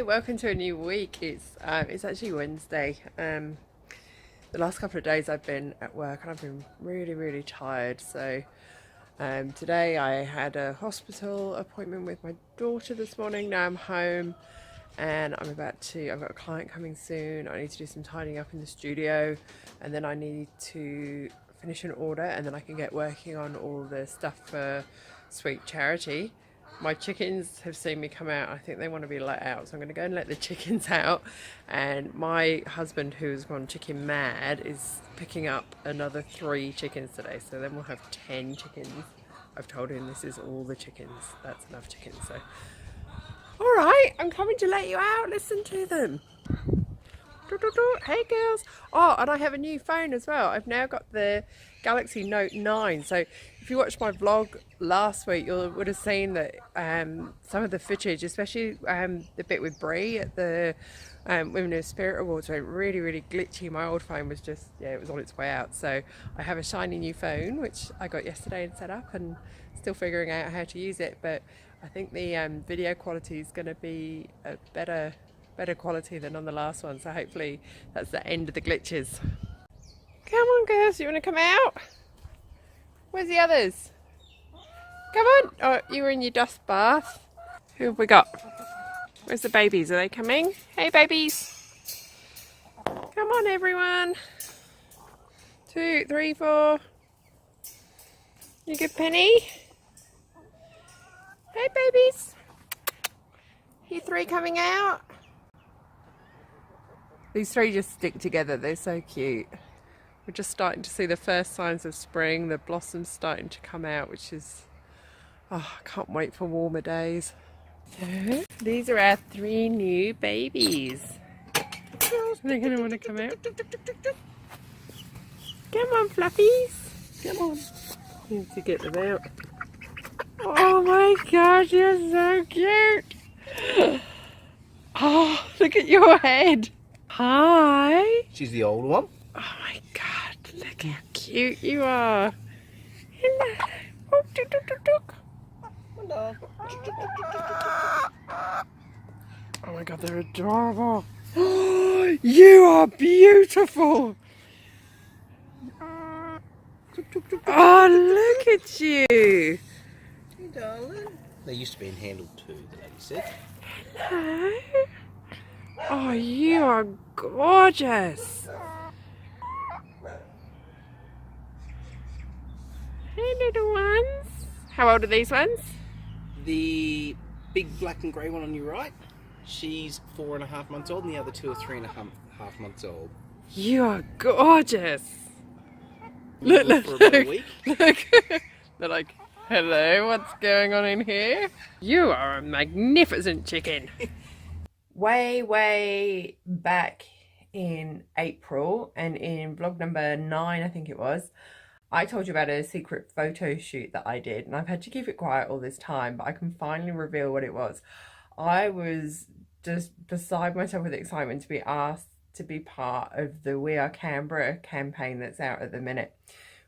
welcome to a new week. It's actually Wednesday. The last couple of days I've been at work and I've been really tired. So today I had a hospital appointment with my daughter this morning. Now I'm home and I've got a client coming soon. I need to do some tidying up in the studio, and then I need to finish an order, and then I can get working on all the stuff for Sweet Charity. My chickens have seen me come out. I think they want to be let out, so I'm going to go and let the chickens out. And my husband, who's gone chicken mad, is picking up another 3 chickens today, so then we'll have 10 chickens. I've told him this is all the chickens. That's enough chickens. So all right, I'm coming to let you out. Listen to them. Hey girls. Oh, and I have a new phone as well. I've now got the Galaxy Note 9. So if you watched my vlog last week, you would have seen that some of the footage, especially the bit with Brie at the Women of Spirit Awards, went really glitchy. My old phone was just, it was on its way out. So I have a shiny new phone, which I got yesterday and set up, and still figuring out how to use it. But I think the video quality is going to be a better quality than on the last one, so hopefully that's the end of the glitches. Come on girls, you want to come out? Where's the others? Come on. Oh, you were in your dust bath. Who have we got? Where's the babies? Are they coming? Hey babies. Come on everyone. 2, 3, 4. You good, Penny? Hey babies. You 3 coming out? These 3 just stick together. They're so cute. We're just starting to see the first signs of spring. The blossoms starting to come out, which is, oh, I can't wait for warmer days. So these are our 3 new babies. They're going to want to come out. Come on, fluffies. Come on. Need to get them out. Oh my gosh, you're so cute. Oh, look at your head. Hi. She's the older one. Oh my god, look how cute you are. Hello. Oh, tuk, tuk, tuk, tuk. Hello. Oh my god, they're adorable. You are beautiful. Oh, look at you. Hey, darling. They used to be in handle too, the lady said. Hello. Oh, you are gorgeous. Hey, little ones. How old are these ones? The big black and grey one on your right, she's 4.5 months old, and the other 2 are 3.5 months old. You are gorgeous. Look, for about a week. Look. They're like, hello, what's going on in here? You are a magnificent chicken. Way back in April, and in vlog number 9, I think it was, I told you about a secret photo shoot that I did, and I've had to keep it quiet all this time, but I can finally reveal what it was. I was just beside myself with excitement to be asked to be part of the We Are Canberra campaign that's out at the minute,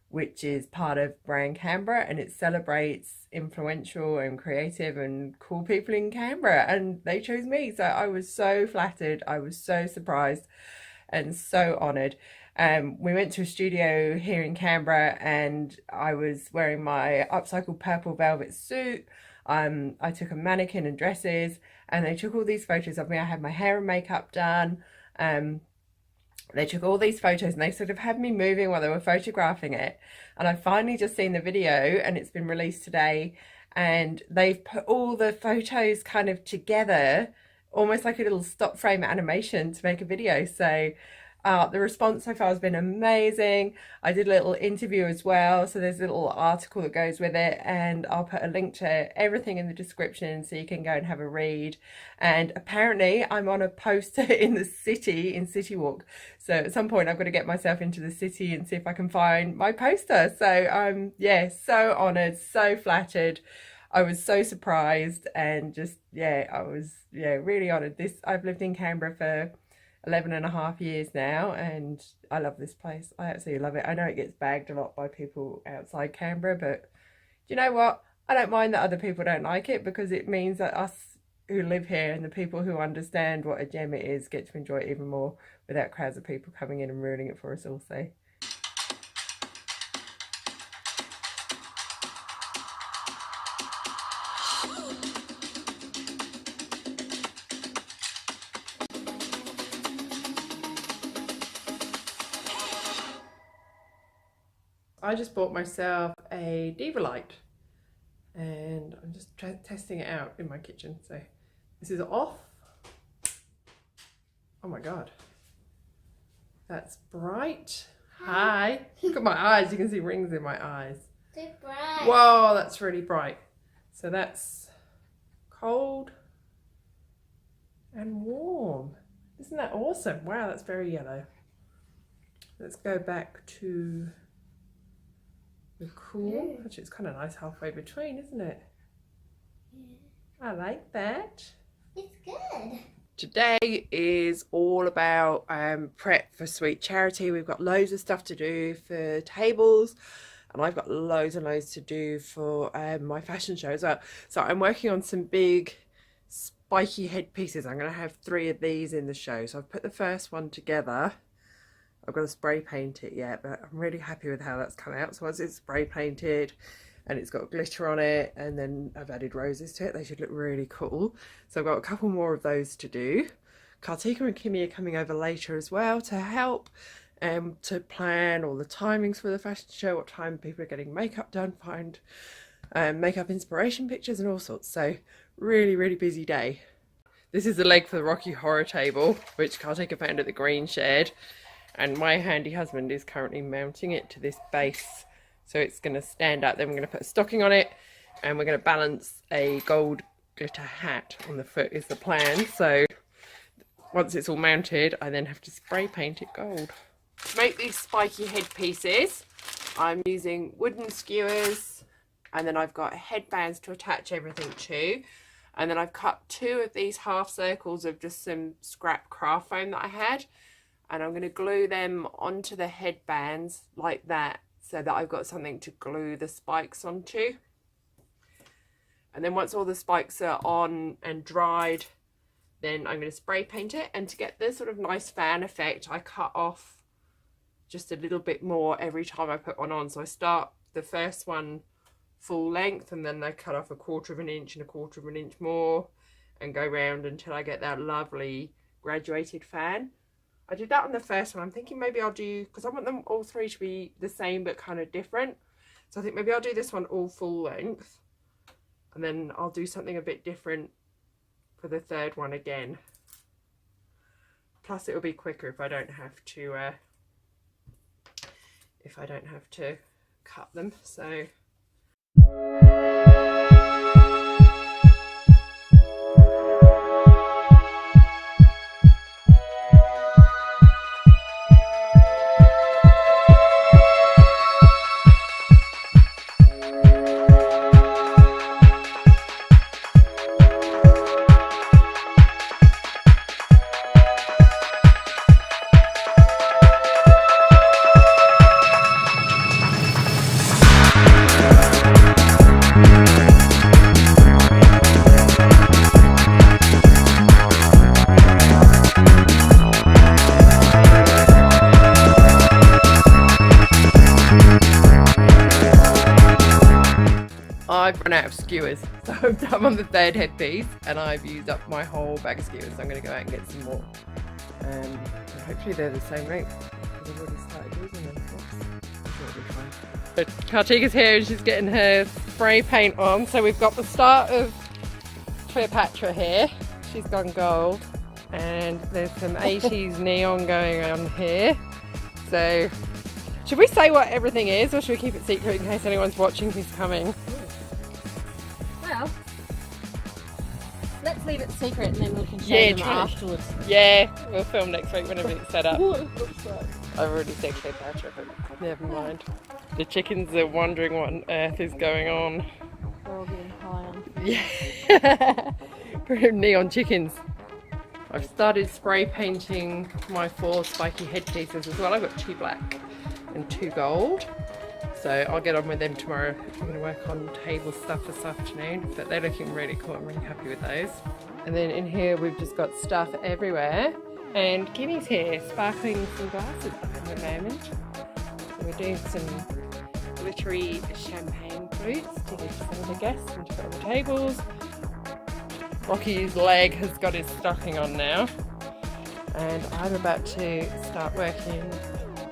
which is part of Brand Canberra, and it celebrates influential and creative and cool people in Canberra, and they chose me. So I was so flattered, I was so surprised and so honoured. We went to a studio here in Canberra, and I was wearing my upcycle purple velvet suit. I took a mannequin and dresses, and they took all these photos of me. I had my hair and makeup done. They took all these photos, and they sort of had me moving while they were photographing it. And I finally just seen the video, and it's been released today, and they've put all the photos kind of together, almost like a little stop frame animation to make a video. So the response so far has been amazing. I did a little interview as well, so there's a little article that goes with it, and I'll put a link to everything in the description so you can go and have a read. And apparently I'm on a poster in the city, in City Walk, so at some point I've got to get myself into the city and see if I can find my poster. So I'm so honoured, so flattered. I was so surprised, and just I was really honoured. I've lived in Canberra for 11.5 years now, and I love this place. I absolutely love it. I know it gets bagged a lot by people outside Canberra, but do you know what? I don't mind that other people don't like it, because it means that us who live here and the people who understand what a gem it is get to enjoy it even more without crowds of people coming in and ruining it for us also. I just bought myself a Diva light and I'm just testing it out in my kitchen. So this is off. Oh my god, that's bright. Hi, look at my eyes, you can see rings in my eyes. Too bright. Whoa, that's really bright. So that's cold and warm. Isn't that awesome? Wow, that's very yellow. Let's go back to the cool. Actually, it's kind of nice halfway between, isn't it? Yeah. I like that. It's good. Today is all about prep for Sweet Charity. We've got loads of stuff to do for tables, and I've got loads and loads to do for my fashion show as well. So I'm working on some big spiky headpieces. I'm going to have 3 of these in the show. So I've put the first one together. I've got to spray paint it yet, but I'm really happy with how that's come out. So once it's spray painted and it's got glitter on it, and then I've added roses to it, they should look really cool. So I've got a couple more of those to do. Kartika and Kimmy are coming over later as well to help to plan all the timings for the fashion show, what time people are getting makeup done, find makeup inspiration pictures and all sorts. So really, really busy day. This is the leg for the Rocky Horror table, which Kartika found at the Green Shed. And my handy husband is currently mounting it to this base so it's going to stand up. Then we're going to put a stocking on it and we're going to balance a gold glitter hat on the foot is the plan. So once it's all mounted, I then have to spray paint it gold. To make these spiky headpieces, I'm using wooden skewers, and then I've got headbands to attach everything to. And then I've cut 2 of these half circles of just some scrap craft foam that I had. And I'm going to glue them onto the headbands like that so that I've got something to glue the spikes onto. And then once all the spikes are on and dried, then I'm going to spray paint it. And to get this sort of nice fan effect, I cut off just a little bit more every time I put one on. So I start the first one full length and then I cut off 1/4 of an inch and 1/4 of an inch more and go round until I get that lovely graduated fan. I did that on the first one. I'm thinking maybe I'll do, because I want them all 3 to be the same but kind of different. So I think maybe I'll do this one all full length. And then I'll do something a bit different for the 3rd one again. Plus it'll be quicker if I don't have to cut them. So I've run out of skewers, so I'm on the 3rd headpiece and I've used up my whole bag of skewers, so I'm going to go out and get some more. And hopefully they're the same length, because I've already started using them. I'm sure it'll be fine. But Kartika's here and she's getting her spray paint on, so we've got the start of Cleopatra here. She's gone gold, and there's some 80s neon going on here. So should we say what everything is, or should we keep it secret in case anyone's watching who's coming? Well, let's leave it secret and then we can show them afterwards. Yeah, we'll film next week whenever it's set up. What it looks like. I've already said Cleopatra, but never mind. The chickens are wondering what on earth is going on. We're all getting high on. Yeah. Neon chickens. I've started spray painting my 4 spiky headpieces as well. I've got 2 black and 2 gold. So I'll get on with them tomorrow. I'm going to work on table stuff this afternoon, but they're looking really cool. I'm really happy with those. And then in here we've just got stuff everywhere. And Kimmy's here sparkling some glasses at the moment. So we're doing some glittery champagne flutes to give some of the guests and to put on the tables. Rocky's leg has got his stocking on now. And I'm about to start working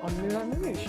on Moulin Rouge.